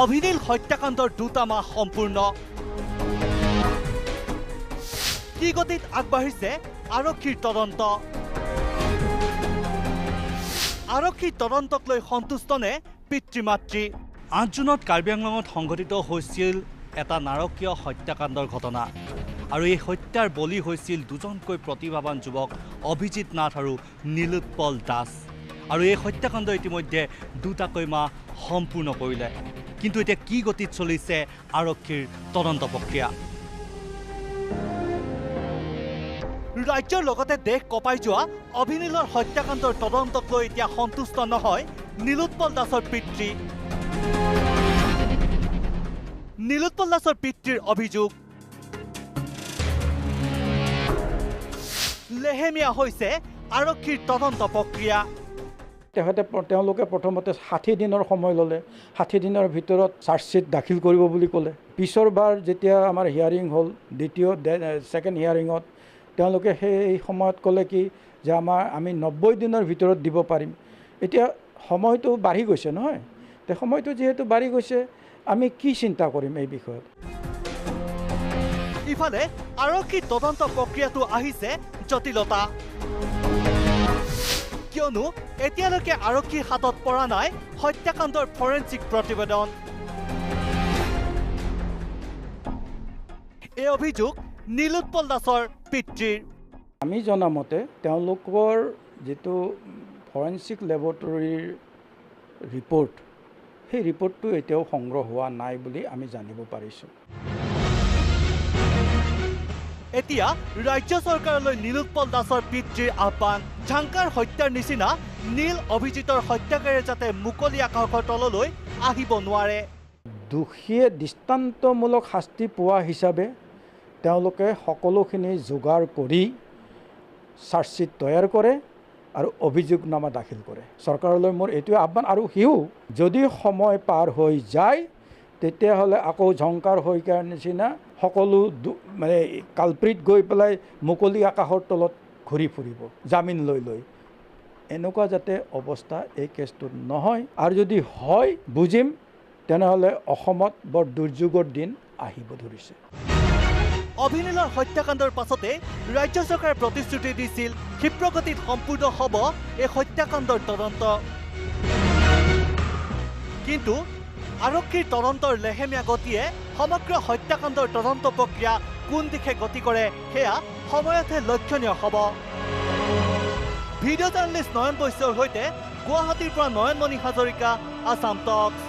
অভিনীল হত্যাকাণ্ডৰ 2টা মাহ সম্পূৰ্ণ কি গতিত আগবাঢ়িছে আৰক্ষীৰ তদন্ত আৰক্ষীৰ তদন্তক লৈ সন্তুষ্ট নে পিতৃ-মাতৃ 8 জুনত কাৰ্বি আংলঙত সংঘটিত হৈছিল এটা নাৰকীয় হত্যাকাণ্ডৰ ঘটনা আৰু এই হত্যাৰ বলি হৈছিল দুজনকৈ প্ৰতিভাৱান যুৱক অভিজিত নাথ আৰু নীলোৎপল দাস আৰু এই হত্যাকাণ্ড ইতিমধ্যে 2টাকৈ মাহ সম্পূৰ্ণ কৰিলে কিন্তু এতিয়া কি গতিত চলিছে আৰক্ষীৰ তদন্ত প্ৰক্ৰিয়া ৰাজ্যৰ লগতে দেশ কপাই যোৱা অভিনীলৰ হত্যাকাণ্ডৰ তদন্তক লৈ এতিয়া সন্তুষ্ট নহয় নীলোৎপল দাসৰ পিতৃ নীলোৎপল দাসৰ পিতৃৰ অভিযোগ লেহেমীয়া হৈছে আৰক্ষীৰ তদন্ত প্ৰক্ৰিয়া তেওঁলোকে প্ৰথমতে 60 দিনৰ সময় ল'লে 60 দিনৰ ভিতৰত চাৰ্জশ্বিট দাখিল কৰিব বুলি ক'লে পিছৰবাৰ যেতিয়া আমাৰ হিয়াৰিং হ'ল দ্বিতীয় ছেকেণ্ড হিয়াৰিঙত তেওঁলোকে সেই সময়ত ক'লে কি যে আমি 90 দিনৰ ভিতৰত দিব পাৰিম এতিয়া সময়টো বাঢ়ি গৈছে নহয় তে সময়টো যেহেতু বাঢ়ি গৈছে আমি কি চিন্তা কৰিম এই বিষয়ত ইফালে আৰক্ষীৰ তদন্ত প্ৰক্ৰিয়াটো আহিছে জটিলতা কিয়নো এতিয়ালৈকে আৰক্ষীৰ হাতত পৰা নাই হত্যাকাণ্ডৰ ফৰেনচিক প্ৰতিবেদন এই অভিযোগ নীলোৎপল দাসৰ পিতৃৰ আমি জনামতে তেওঁলোকৰ যেটো ফৰেনচিক লেবৰেটৰীৰ ৰিপৰ্ট সেই ৰিপৰ্টটো এতিয়াও সংগ্ৰহ হোৱা নাই বুলি আমি জানিব পাৰিছোঁ এতিয়া ৰাজ্য চৰকাৰলৈ নীলোৎপল দাসৰ পিতৃৰ আহ্বান ঝাংকাৰ হত্যাৰ নিচিনা নীল অভিজিতৰ হত্যাকাৰীয়ে যাতে মুকলি আকাশৰ তললৈ আহিব নোৱাৰে দোষীয়ে দৃষ্টান্তমূলক শাস্তি পোৱা হিচাপে তেওঁলোকে সকলোখিনি যোগাৰ কৰি চাৰ্জশ্বিট তৈয়াৰ কৰে আৰু অভিযোগনামা দাখিল কৰে চৰকাৰলৈ মোৰ এইটোৱে আহ্বান আৰু হিউ যদি সময় পাৰ হৈ যায় তেতিয়াহ'লে আকৌ ঝংকাৰ হত্যাৰ নিচিনা সকলো মানে কালপ্ৰিট গৈ পেলাই মুকলি আকাশৰ তলত ঘূৰি ফুৰিব জামিন লৈ এনেকুৱা যাতে অৱস্থা এই কেছটোত নহয় আৰু যদি হয় বুজিম তেনেহ'লে অসমত বৰ দুৰ্যোগৰ দিন আহিব ধৰিছে অভিনীলৰ হত্যাকাণ্ডৰ পাছতে ৰাজ্য চৰকাৰে প্ৰতিশ্ৰুতি দিছিল ক্ষিপ্ৰগতিত সম্পূৰ্ণ হ'ব এই হত্যাকাণ্ডৰ তদন্ত কিন্তু আৰক্ষীৰ তদন্তৰ লেহেমীয়া গতিয়ে সমগ্ৰ হত্যাকাণ্ডৰ তদন্ত প্ৰক্ৰিয়া কোন দিশে গতি কৰে সেয়া সময়তহে লক্ষণীয় হ'ব ভিডিঅ' জাৰ্নেলিষ্ট নয়ন বৈশ্যৰ সৈতে গুৱাহাটীৰ পৰা নয়নমণি হাজৰিকা আছাম টক্স